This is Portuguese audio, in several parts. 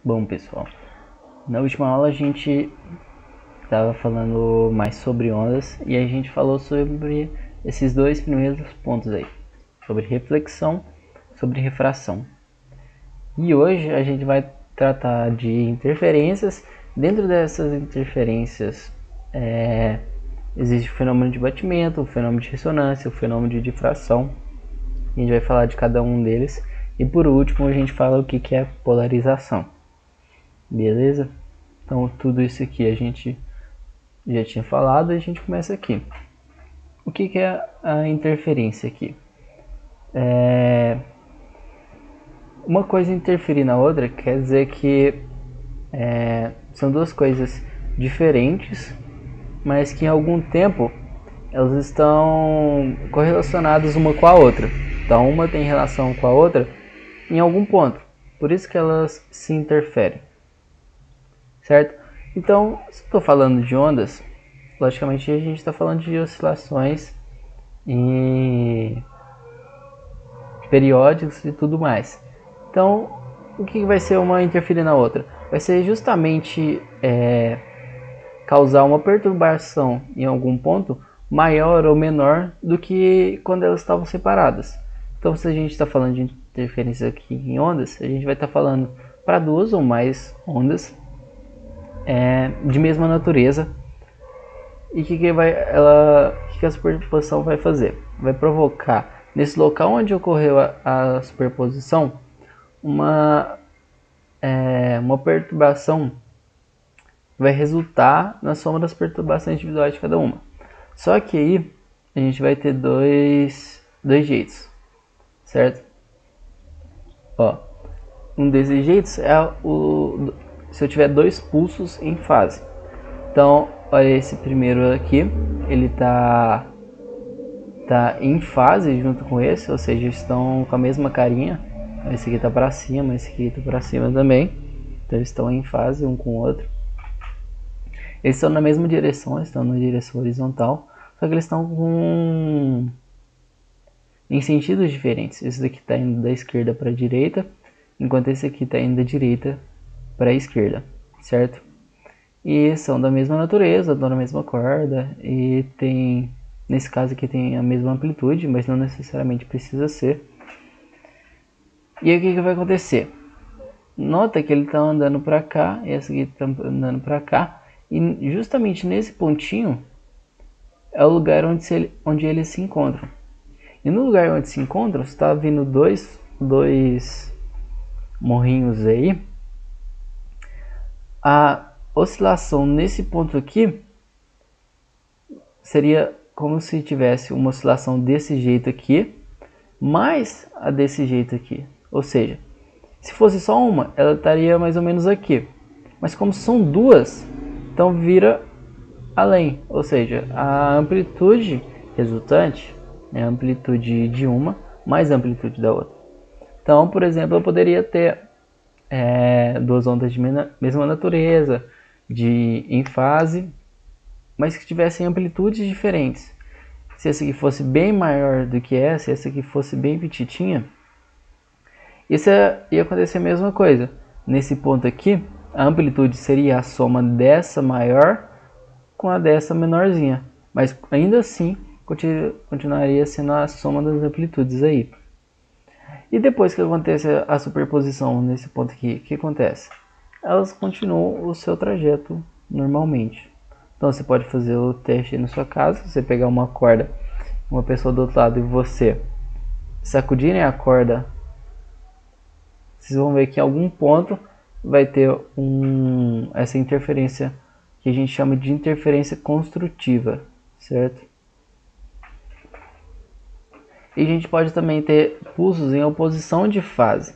Bom, pessoal, na última aula a gente estava falando mais sobre ondas e a gente falou sobre esses dois primeiros pontos aí, sobre reflexão, sobre refração. E hoje a gente vai tratar de interferências. Dentro dessas interferências existe o fenômeno de batimento, o fenômeno de ressonância, o fenômeno de difração. A gente vai falar de cada um deles e por último a gente fala o que é polarização. Beleza? Então tudo isso aqui a gente já tinha falado e a gente começa aqui. O que é a interferência aqui? Uma coisa interferir na outra quer dizer que são duas coisas diferentes, mas que em algum tempo elas estão correlacionadas uma com a outra. Então uma tem relação com a outra em algum ponto. Por isso que elas se interferem. Certo? Então, se estou falando de ondas, logicamente a gente está falando de oscilações e periódicos e tudo mais. Então, o que vai ser uma interferir na outra? Vai ser justamente causar uma perturbação em algum ponto maior ou menor do que quando elas estavam separadas. Então, se a gente está falando de interferência aqui em ondas, a gente vai estar falando para duas ou mais ondas de mesma natureza. E o que a superposição vai fazer? Vai provocar nesse local onde ocorreu a superposição uma perturbação, vai resultar na soma das perturbações individuais de cada uma. Só que aí a gente vai ter dois jeitos, certo? Ó, um desses jeitos é se eu tiver dois pulsos em fase. Então, olha esse primeiro aqui, ele tá em fase junto com esse, ou seja, estão com a mesma carinha. Esse aqui tá para cima, esse aqui tá para cima também. Então eles estão em fase um com o outro. Eles estão na mesma direção, estão na direção horizontal, só que eles estão em sentidos diferentes. Esse daqui está indo da esquerda para a direita, enquanto esse aqui está indo da direita para a esquerda, certo? E são da mesma natureza, estão na mesma corda e tem, nesse caso aqui tem a mesma amplitude, mas não necessariamente precisa ser. E aí o que vai acontecer? Nota que ele está andando para cá e esse aqui está andando para cá, e justamente nesse pontinho é o lugar onde eles se encontram. E no lugar onde se encontram, está vindo dois morrinhos aí. A oscilação nesse ponto aqui seria como se tivesse uma oscilação desse jeito aqui, mais a desse jeito aqui. Ou seja, se fosse só uma, ela estaria mais ou menos aqui. Mas como são duas, então vira além. Ou seja, a amplitude resultante é a amplitude de uma mais a amplitude da outra. Então, por exemplo, eu poderia ter duas ondas de mesma natureza, em fase, mas que tivessem amplitudes diferentes. Se essa aqui fosse bem maior do que essa aqui fosse bem petitinha, isso ia acontecer a mesma coisa. Nesse ponto aqui, a amplitude seria a soma dessa maior com a dessa menorzinha, mas ainda assim continuaria sendo a soma das amplitudes aí. E depois que acontece a superposição nesse ponto aqui, o que acontece? Elas continuam o seu trajeto normalmente. Então você pode fazer o teste aí na sua casa, você pegar uma corda, uma pessoa do outro lado e você sacudirem a corda, vocês vão ver que em algum ponto vai ter essa interferência que a gente chama de interferência construtiva, certo? E a gente pode também ter pulsos em oposição de fase.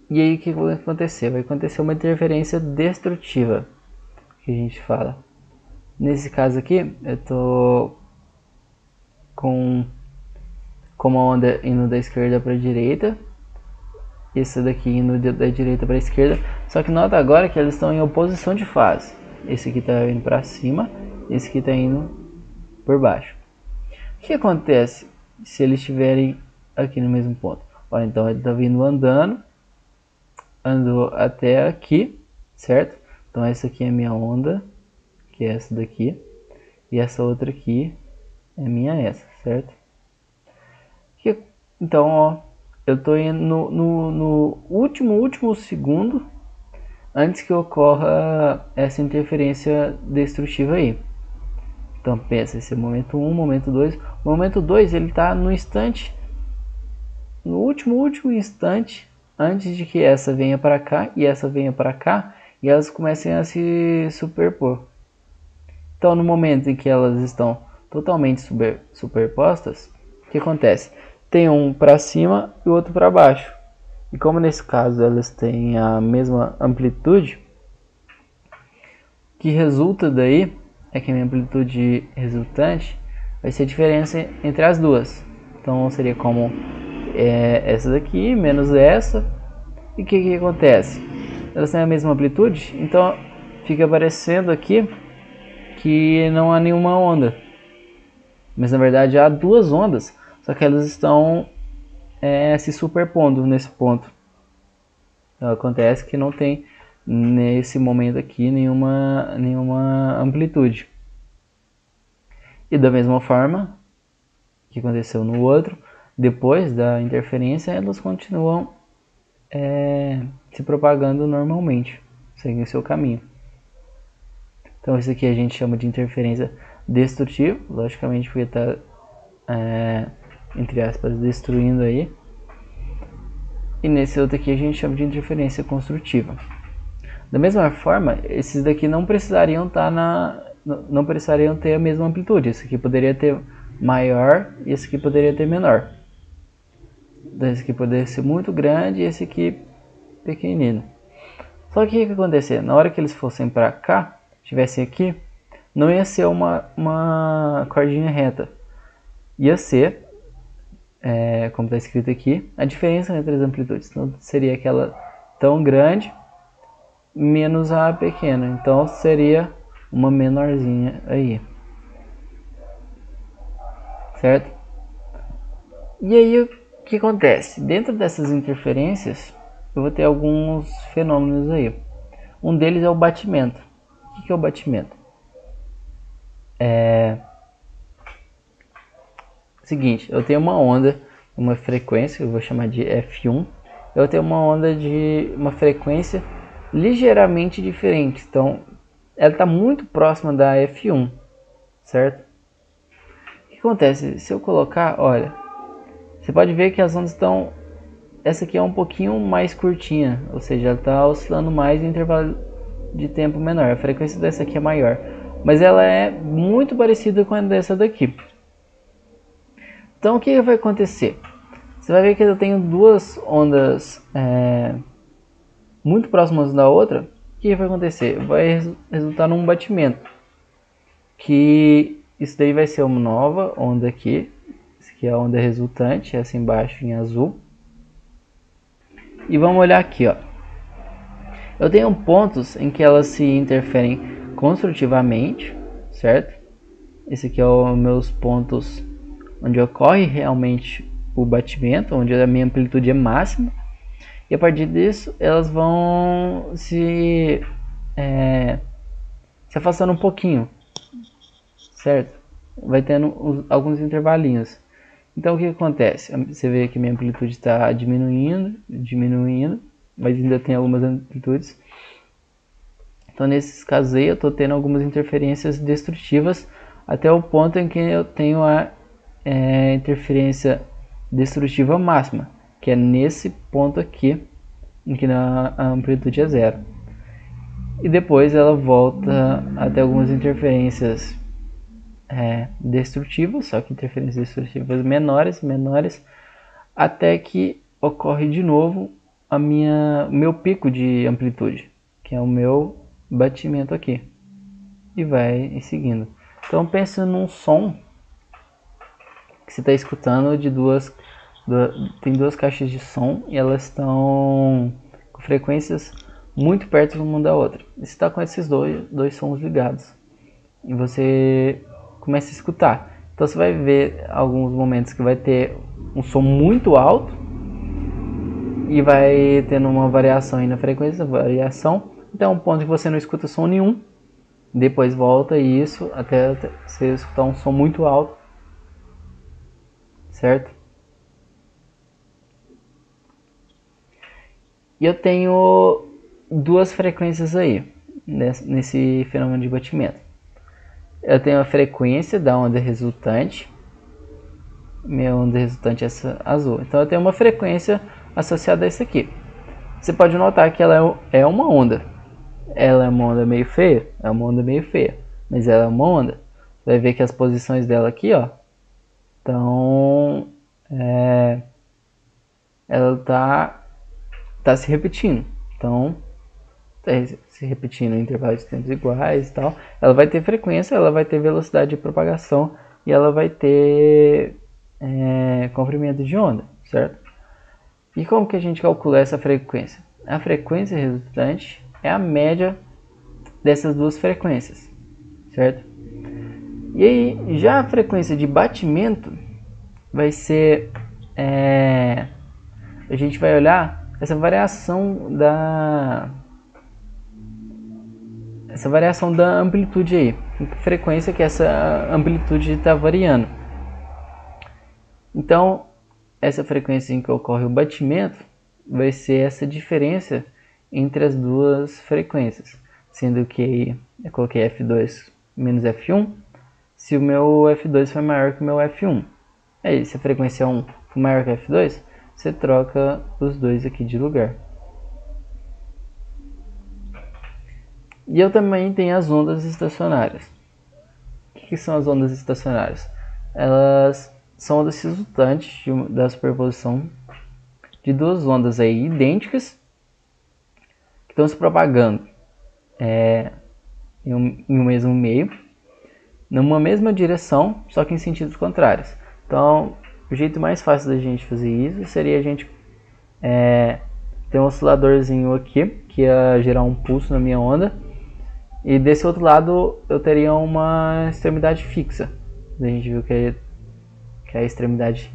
E aí o que vai acontecer? Vai acontecer uma interferência destrutiva, que a gente fala. Nesse caso aqui, eu tô com uma onda indo da esquerda para a direita, esse daqui indo da direita para a esquerda, só que nota agora que eles estão em oposição de fase. Esse aqui está indo para cima, esse aqui está indo por baixo. O que acontece se eles estiverem aqui no mesmo ponto? Olha, então ele está vindo andando andou até aqui, certo? Então essa aqui é a minha onda, que é essa daqui, e essa outra aqui é minha essa, certo? Então, ó, eu tô indo no último segundo antes que ocorra essa interferência destrutiva aí. Então pensa, esse é o momento 1, momento 2. O momento 2 ele está no instante, no último instante, antes de que essa venha para cá e essa venha para cá, e elas comecem a se superpor. Então no momento em que elas estão totalmente superpostas, o que acontece? Tem um para cima e o outro para baixo. E como nesse caso elas têm a mesma amplitude, o que resulta daí é que a minha amplitude resultante vai ser a diferença entre as duas. Então seria como essa daqui menos essa. E o que acontece? Elas têm a mesma amplitude, então fica aparecendo aqui que não há nenhuma onda. Mas na verdade há duas ondas, só que elas estão se superpondo nesse ponto. Então acontece que não tem nesse momento aqui nenhuma amplitude. E da mesma forma que aconteceu no outro, depois da interferência elas continuam se propagando normalmente, seguem seu caminho. Então isso aqui a gente chama de interferência destrutiva, logicamente porque está entre aspas destruindo aí. E nesse outro aqui a gente chama de interferência construtiva. Da mesma forma, esses daqui não precisariam não precisariam ter a mesma amplitude. Esse aqui poderia ter maior e esse aqui poderia ter menor. Esse aqui poderia ser muito grande e esse aqui pequenino. Só que o que ia acontecer? Na hora que eles fossem para cá, estivessem aqui, não ia ser uma cordinha reta. Ia ser, como está escrito aqui, a diferença entre as amplitudes. Então seria aquela tão grande menos a pequena. Então seria uma menorzinha aí. Certo? E aí o que acontece? Dentro dessas interferências, eu vou ter alguns fenômenos aí. Um deles é o batimento. O que é o batimento? Seguinte, eu tenho uma onda, uma frequência, eu vou chamar de F1. Eu tenho uma onda de uma frequência ligeiramente diferente. Então, ela está muito próxima da F1, certo? O que acontece? Se eu colocar, olha, você pode ver que as ondas estão... Essa aqui é um pouquinho mais curtinha, ou seja, ela está oscilando mais em intervalo de tempo menor. A frequência dessa aqui é maior, mas ela é muito parecida com a dessa daqui. Então o que vai acontecer? Você vai ver que eu tenho duas ondas muito próximas da outra. O que vai acontecer? Vai resultar num batimento. Que isso daí vai ser uma nova onda aqui. Essa aqui é a onda resultante, essa embaixo em azul. E vamos olhar aqui, ó. Eu tenho pontos em que elas se interferem construtivamente, certo? Esse aqui é os meus pontos onde ocorre realmente o batimento, onde a minha amplitude é máxima. E a partir disso, elas vão se afastando um pouquinho, certo? Vai tendo alguns intervalinhos. Então o que acontece? Você vê que minha amplitude está diminuindo, mas ainda tem algumas amplitudes. Então nesses casos aí eu estou tendo algumas interferências destrutivas até o ponto em que eu tenho a interferência destrutiva máxima, que é nesse ponto aqui, em que a amplitude é zero. E depois ela volta até algumas interferências destrutivas, só que interferências destrutivas menores, até que ocorre de novo meu pico de amplitude, que é o meu batimento aqui, e vai seguindo. Então pensa num som que você está escutando tem duas caixas de som e elas estão com frequências muito perto uma da outra. Você está com esses dois sons ligados e você começa a escutar. Então você vai ver alguns momentos que vai ter um som muito alto e vai tendo uma variação aí na frequência, variação, até um ponto que você não escuta som nenhum, depois volta isso até você escutar um som muito alto, certo? E eu tenho duas frequências aí, nesse fenômeno de batimento. Eu tenho a frequência da onda resultante, minha onda resultante é essa azul. Então eu tenho uma frequência associada a isso aqui. Você pode notar que ela é uma onda. Ela é uma onda meio feia? É uma onda meio feia. Mas ela é uma onda. Você vai ver que as posições dela aqui, ó. Então, ela tá se repetindo. Então, tá se repetindo em intervalos de tempos iguais e tal. Ela vai ter frequência, ela vai ter velocidade de propagação e ela vai ter comprimento de onda, certo? E como que a gente calcula essa frequência? A frequência resultante é a média dessas duas frequências, certo? E aí, já a frequência de batimento vai ser... a gente vai olhar essa variação da amplitude aí. Com que frequência que essa amplitude está variando. Então, essa frequência em que ocorre o batimento vai ser essa diferença entre as duas frequências. Sendo que eu coloquei F2 menos F1, se o meu F2 for maior que o meu F1. Aí, se a frequência 1 for maior que F2, você troca os dois aqui de lugar. E eu também tenho as ondas estacionárias. O que são as ondas estacionárias? Elas são ondas resultantes da superposição de duas ondas aí idênticas que estão se propagando em um mesmo meio, numa mesma direção, só que em sentidos contrários. Então, o jeito mais fácil da gente fazer isso seria a gente ter um osciladorzinho aqui, que ia gerar um pulso na minha onda, e desse outro lado eu teria uma extremidade fixa. A gente viu que a extremidade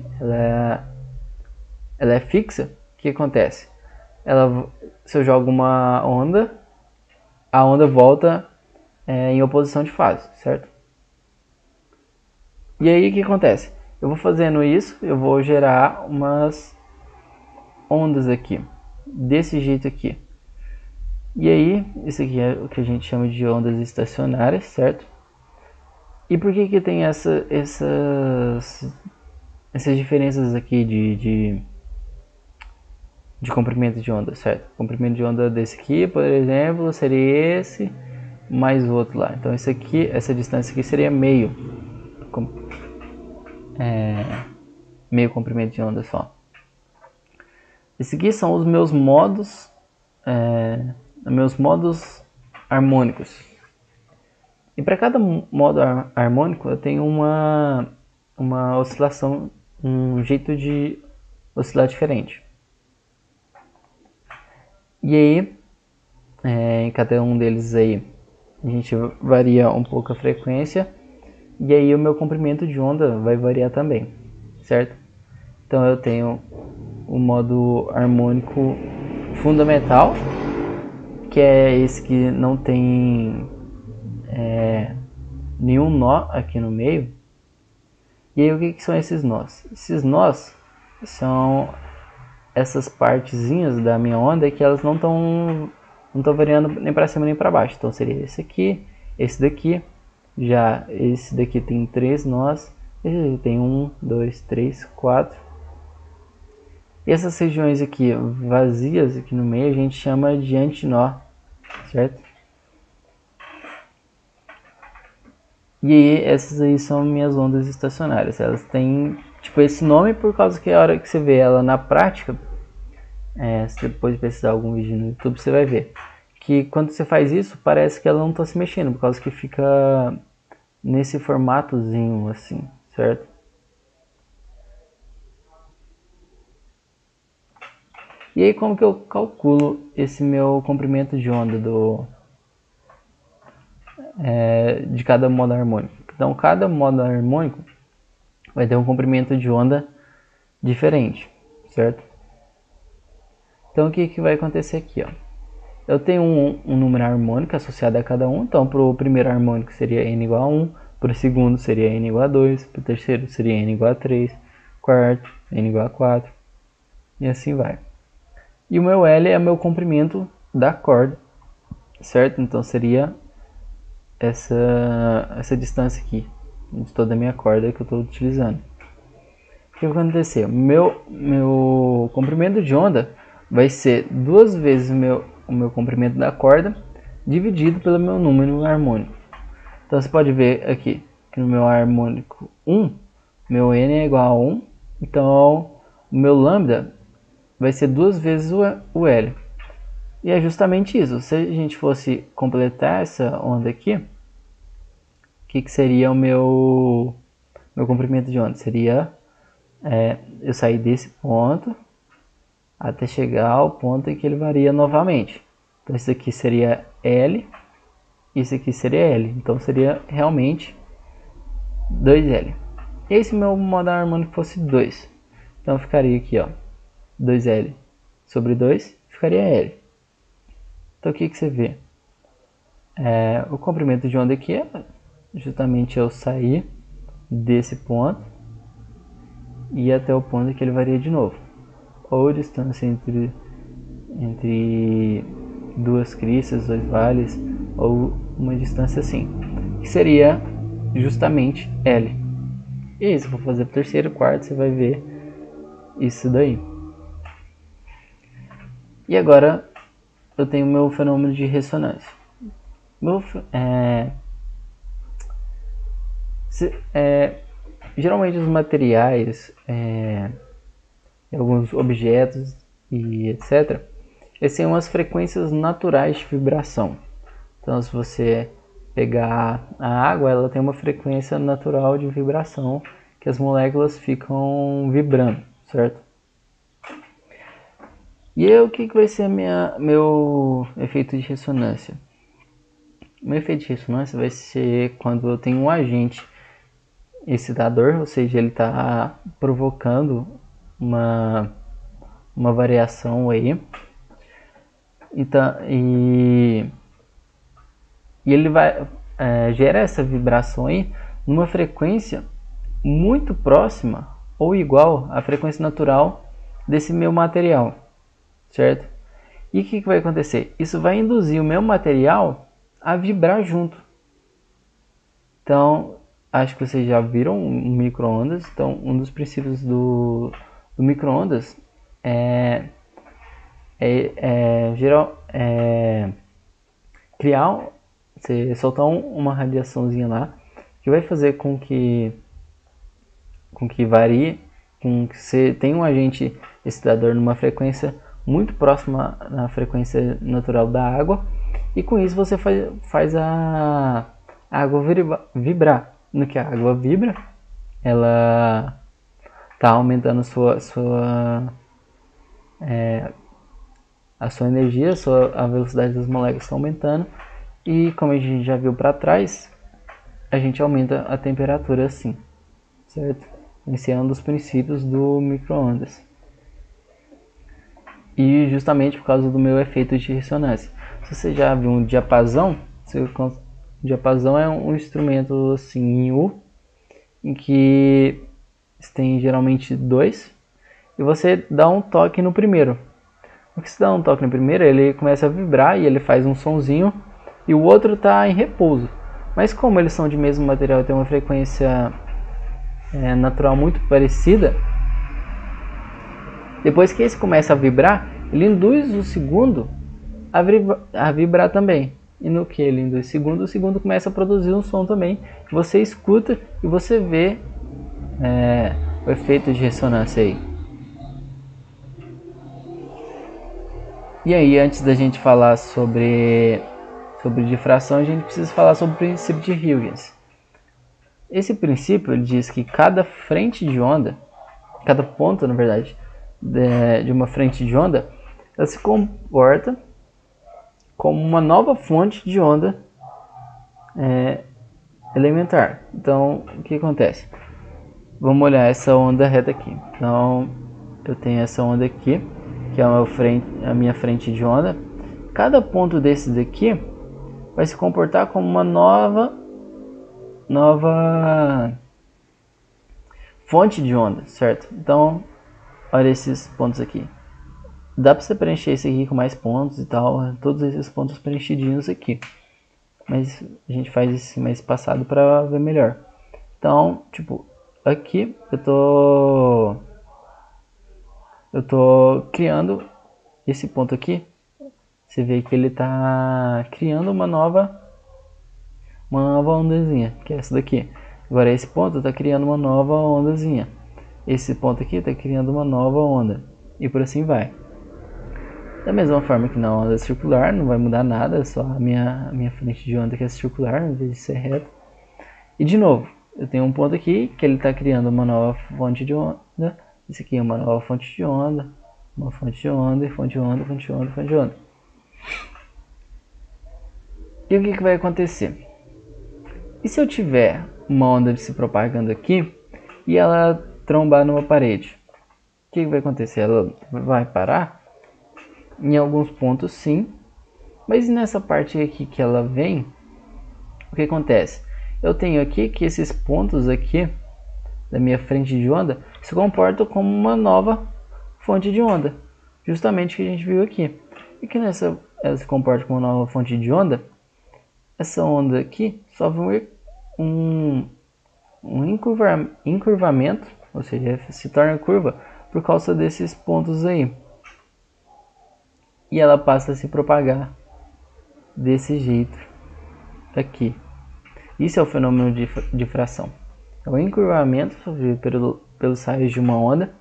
ela é fixa. O que acontece? Se eu jogo uma onda, a onda volta em oposição de fase, certo? E aí o que acontece? Eu vou fazendo isso, eu vou gerar umas ondas aqui, desse jeito aqui. E aí, isso aqui é o que a gente chama de ondas estacionárias, certo? E por que tem essas diferenças aqui de comprimento de onda, certo? O comprimento de onda desse aqui, por exemplo, seria esse mais o outro lá. Então esse aqui, essa distância aqui seria meio comprimento de onda só. Esse aqui são os meus modos harmônicos. E para cada modo harmônico eu tenho uma oscilação, um jeito de oscilar diferente. E aí, em cada um deles aí, a gente varia um pouco a frequência. E aí o meu comprimento de onda vai variar também, certo? Então eu tenho o modo harmônico fundamental, que é esse que não tem nenhum nó aqui no meio. E aí o que são esses nós? Esses nós são essas partezinhas da minha onda que elas não estão variando nem para cima nem para baixo. Então seria esse aqui, esse daqui. Já esse daqui tem 3 nós, esse daqui tem 1, 2, 3, 4. E essas regiões aqui vazias aqui no meio a gente chama de antinó, certo? E aí essas aí são minhas ondas estacionárias. Elas têm tipo esse nome por causa que a hora que você vê ela na prática, se depois pesquisar algum vídeo no YouTube você vai ver que quando você faz isso, parece que ela não está se mexendo, por causa que fica nesse formatozinho assim, certo? E aí como que eu calculo esse meu comprimento de onda de cada modo harmônico? Então cada modo harmônico vai ter um comprimento de onda diferente, certo? Então o que, que vai acontecer aqui, ó? Eu tenho um número harmônico associado a cada um. Então para o primeiro harmônico seria n igual a 1, para o segundo seria n igual a 2, para o terceiro seria n igual a 3, quarto n igual a 4, e assim vai. E o meu L é o meu comprimento da corda, certo? Então seria essa distância aqui, de toda a minha corda que eu estou utilizando. O que vai acontecer? Meu comprimento de onda vai ser duas vezes o meu comprimento da corda dividido pelo meu número harmônico. Então você pode ver aqui que no meu harmônico 1, meu N é igual a 1, então o meu lambda vai ser duas vezes o L. E é justamente isso. Se a gente fosse completar essa onda aqui, o que seria o meu comprimento de onda? Seria eu sair desse ponto até chegar ao ponto em que ele varia novamente. Então isso aqui seria L, isso aqui seria L. Então seria realmente 2L. E se meu modal harmônico fosse 2? Então ficaria aqui, ó, 2L sobre 2, ficaria L. Então o que você vê? O comprimento de onda aqui é justamente eu sair desse ponto e ir até o ponto em que ele varia de novo. Ou distância entre duas cristas, dois vales, ou uma distância assim, que seria justamente L. E aí, se eu for fazer para o terceiro, quarto, você vai ver isso daí. E agora eu tenho o meu fenômeno de ressonância. Geralmente os materiais, alguns objetos e etc., eles têm umas frequências naturais de vibração. Então se você pegar a água, ela tem uma frequência natural de vibração que as moléculas ficam vibrando, certo? E aí, o que vai ser meu efeito de ressonância? Meu efeito de ressonância vai ser quando eu tenho um agente excitador, ou seja, ele está provocando uma variação aí, então, e ele vai gera essa vibração aí numa frequência muito próxima ou igual à frequência natural desse meu material, certo? E o que vai acontecer? Isso vai induzir o meu material a vibrar junto. Então, acho que vocês já viram um micro-ondas. Então, um dos princípios do micro-ondas criar, você soltar uma radiaçãozinha lá que vai fazer com que varie, com que você tenha um agente excitador numa frequência muito próxima da frequência natural da água, e com isso você faz a água vibrar. No que a água vibra, ela está aumentando a sua energia, a velocidade das moléculas está aumentando, e como a gente já viu para trás, a gente aumenta a temperatura assim, certo? Esse é um dos princípios do micro-ondas. E justamente por causa do meu efeito de ressonância. Se você já viu um diapasão, diapasão é um instrumento assim em U, em que tem geralmente dois, e você dá um toque no primeiro. O que você dá um toque no primeiro, ele começa a vibrar e ele faz um sonzinho, e o outro está em repouso. Mas como eles são de mesmo material e tem uma frequência natural muito parecida, depois que esse começa a vibrar, ele induz o segundo a vibrar também. E no que ele induz o segundo começa a produzir um som também. Você escuta e você vê o efeito de ressonância aí. E aí, antes da gente falar sobre difração, a gente precisa falar sobre o princípio de Huygens. Esse princípio ele diz que cada frente de onda, cada ponto, na verdade, de uma frente de onda, ela se comporta como uma nova fonte de onda elementar. Então, o que acontece? Vamos olhar essa onda reta aqui. Então, eu tenho essa onda aqui, que é a minha frente de onda, cada ponto desse daqui vai se comportar como uma nova fonte de onda, certo? Então, olha esses pontos aqui. Dá para você preencher esse aqui com mais pontos e tal, todos esses pontos preenchidinhos aqui. Mas a gente faz esse mais espaçado para ver melhor. Então, tipo, aqui eu tô criando esse ponto aqui. Você vê que ele tá criando uma nova ondazinha, que é essa daqui. Agora esse ponto tá criando uma nova ondazinha. Esse ponto aqui tá criando uma nova onda. E por assim vai. Da mesma forma que na onda circular, não vai mudar nada, só a minha frente de onda que é circular, em vez de ser reta. E de novo, eu tenho um ponto aqui que ele está criando uma nova fonte de onda. Isso aqui é uma nova fonte de onda, uma fonte de onda, fonte de onda, fonte de onda, fonte de onda. E o que vai acontecer? E se eu tiver uma onda se propagando aqui e ela trombar numa parede? O que vai acontecer? Ela vai parar? Em alguns pontos sim, mas nessa parte aqui que ela vem, o que acontece? Eu tenho aqui que esses pontos aqui da minha frente de onda se comportam como uma nova fonte de onda, justamente o que a gente viu aqui. E que nessa ela se comporta como uma nova fonte de onda, essa onda aqui sofre um encurvamento, ou seja, se torna curva por causa desses pontos aí. E ela passa a se propagar desse jeito aqui. Isso é o fenômeno de difração. É o encurvamento sofrido pelos raios de uma onda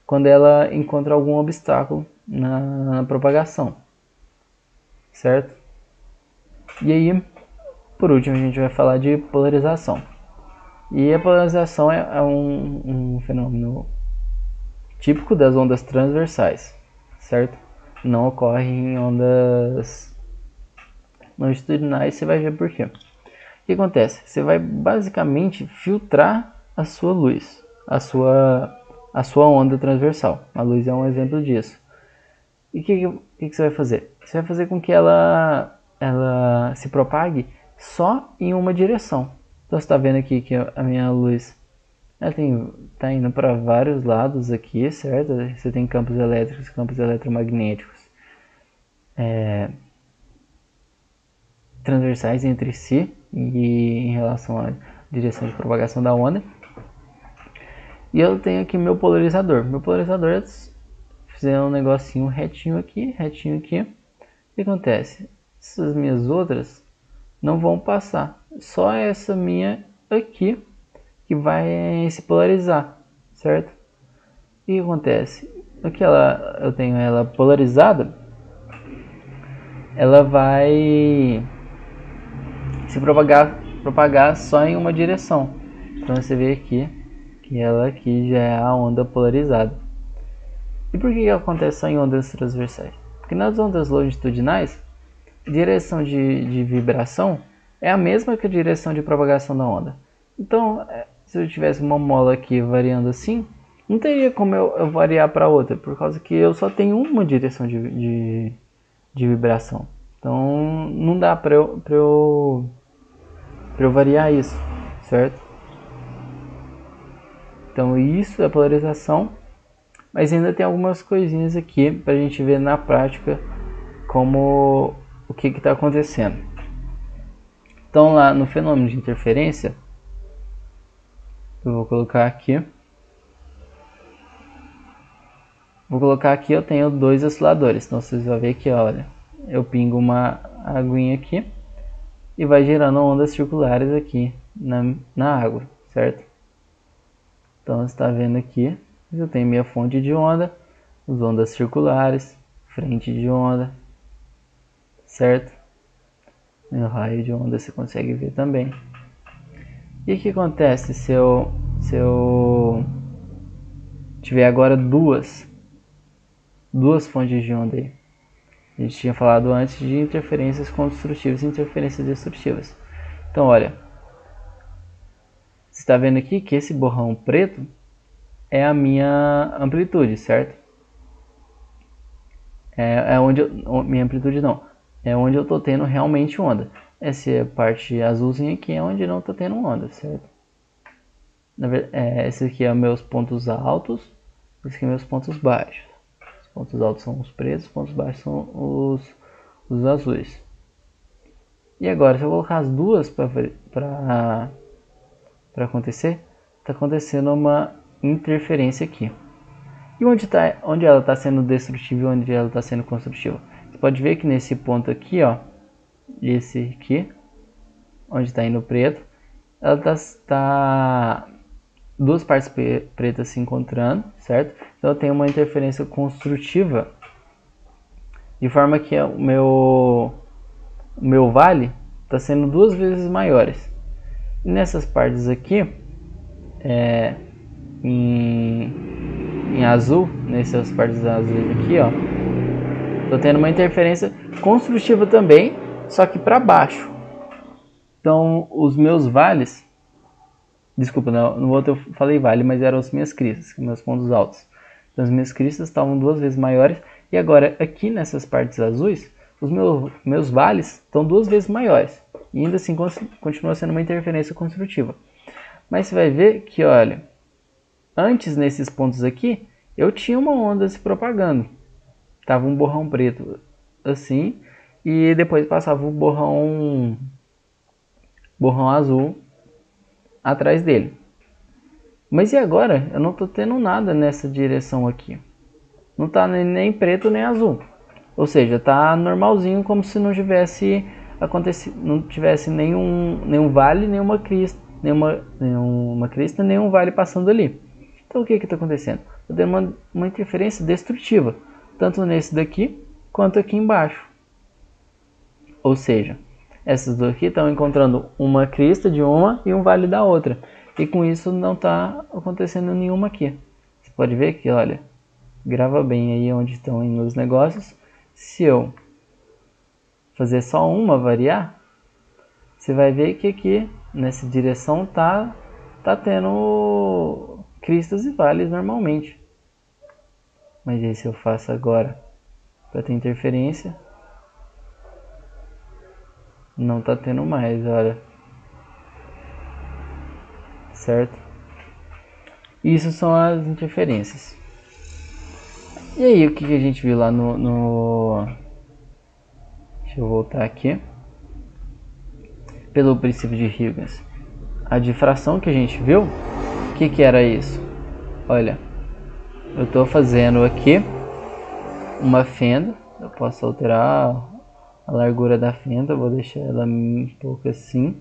quando ela encontra algum obstáculo na propagação, certo? E aí, por último, a gente vai falar de polarização. E a polarização é um fenômeno típico das ondas transversais, certo? Não ocorre em ondas longitudinais, você vai ver por quê. O que acontece? Você vai basicamente filtrar a sua luz, a sua onda transversal. A luz é um exemplo disso. E o que você vai fazer? Você vai fazer com que ela se propague só em uma direção. Então você está vendo aqui que a minha luz está indo para vários lados aqui, certo? Você tem campos elétricos, campos eletromagnéticos transversais entre si e em relação à direção de propagação da onda. E eu tenho aqui meu polarizador. Meu polarizador fizer um negocinho retinho aqui. O que acontece? Essas minhas outras não vão passar. Só essa minha aqui que vai se polarizar, certo? E o que acontece? Aqui eu tenho ela polarizada, ela vai se propagar só em uma direção. Então você vê aqui que ela aqui já é a onda polarizada. E por que acontece só em ondas transversais? Porque nas ondas longitudinais, a direção de vibração é a mesma que a direção de propagação da onda. Então, se eu tivesse uma mola aqui variando assim, não teria como eu variar para outra, por causa que eu só tenho uma direção de vibração. Então, não dá para eu variar isso, certo? Então, isso é polarização. Mas ainda tem algumas coisinhas aqui para a gente ver na prática como o que está acontecendo. Então lá no fenômeno de interferência, eu vou colocar aqui. Eu tenho dois osciladores. Então vocês vão ver que, olha, eu pingo uma aguinha aqui e vai gerando ondas circulares aqui na água, certo? Então você está vendo aqui. Eu tenho minha fonte de onda, as ondas circulares, frente de onda, certo? Meu raio de onda você consegue ver também. E o que acontece se eu tiver agora duas fontes de onda aí? A gente tinha falado antes de interferências construtivas e interferências destrutivas. Então olha, você está vendo aqui que esse borrão preto é a minha amplitude, certo? é onde minha amplitude não, é onde eu tô tendo realmente onda. Essa parte azulzinha aqui é onde não tá tendo onda, certo? Esse aqui é meus pontos altos, esse aqui é meus pontos baixos. Os pontos altos são os pretos, os pontos baixos são os azuis. E agora, se eu colocar as duas para acontecer, está acontecendo uma interferência aqui. E onde ela está sendo destrutiva e onde ela está sendo construtiva? Você pode ver que nesse ponto aqui, ó, esse aqui, onde está indo preto, ela está duas partes pretas se encontrando, certo? Então eu tenho uma interferência construtiva, de forma que o meu vale está sendo duas vezes maiores. E nessas partes aqui, em azul, nessas partes azuis aqui, ó, tô tendo uma interferência construtiva também, só que para baixo. Então os meus vales, desculpa, no outro eu falei vale, mas eram as minhas cristas, meus pontos altos. Então as minhas cristas estavam duas vezes maiores, e agora aqui nessas partes azuis, os meus vales estão duas vezes maiores. E ainda assim continua sendo uma interferência construtiva. Mas você vai ver que, olha, antes nesses pontos aqui, eu tinha uma onda se propagando. Tava um borrão preto assim, e depois passava o borrão azul atrás dele. Mas e agora? Eu não tô tendo nada nessa direção aqui. Não tá nem preto nem azul. Ou seja, tá normalzinho, como se não tivesse acontecido, não tivesse nenhum vale, nenhuma crista, nenhum vale passando ali. Então o que está acontecendo? Estou tendo uma interferência destrutiva, tanto nesse daqui quanto aqui embaixo. Ou seja, essas duas aqui estão encontrando uma crista de uma e um vale da outra. E com isso não está acontecendo nenhuma aqui. Você pode ver que, olha, grava bem aí onde estão indo os negócios. Se eu fazer só uma variar, você vai ver que aqui nessa direção tá tendo cristas e vales normalmente. Mas aí se eu faço agora para ter interferência, não tá tendo mais, olha. Certo? Isso são as interferências. E aí o que a gente viu lá Deixa eu voltar aqui. Pelo princípio de Huygens, a difração que a gente viu, o que era isso? Olha, eu estou fazendo aqui uma fenda, eu posso alterar a largura da fenda, vou deixar ela um pouco assim.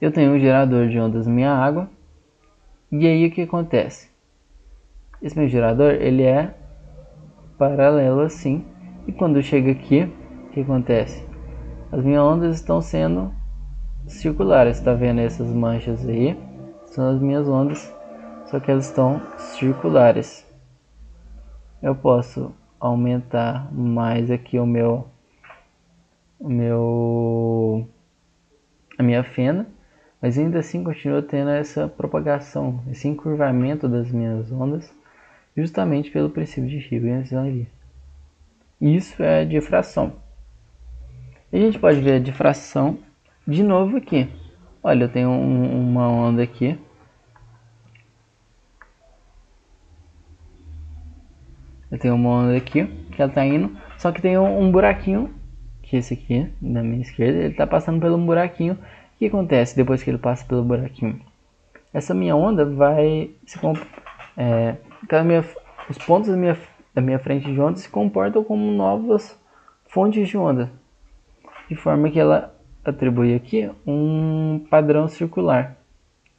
Eu tenho um gerador de ondas na minha água, e aí o que acontece? Esse meu gerador, ele é paralelo assim, e quando chega aqui, o que acontece? As minhas ondas estão sendo circulares, tá vendo essas manchas aí? São as minhas ondas, só que elas estão circulares. Eu posso aumentar mais aqui a minha fenda, mas ainda assim continua tendo essa propagação, esse encurvamento das minhas ondas, justamente pelo princípio de Huygens ali. Isso é a difração. E a gente pode ver a difração de novo aqui. Olha, eu tenho uma onda aqui. Eu tenho uma onda aqui que ela está indo, só que tem um buraquinho, que esse aqui, na minha esquerda, ele está passando pelo buraquinho. O que acontece depois que ele passa pelo buraquinho? Essa minha onda vai os pontos da minha frente de onda se comportam como novas fontes de onda, de forma que ela atribui aqui um padrão circular,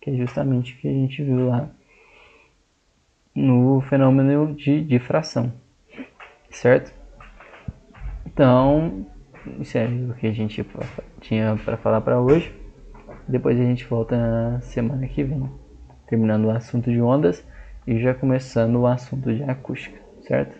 que é justamente o que a gente viu lá no fenômeno de difração, certo? Então, isso é o que a gente tinha para falar para hoje. Depois a gente volta na semana que vem, terminando o assunto de ondas e já começando o assunto de acústica, certo?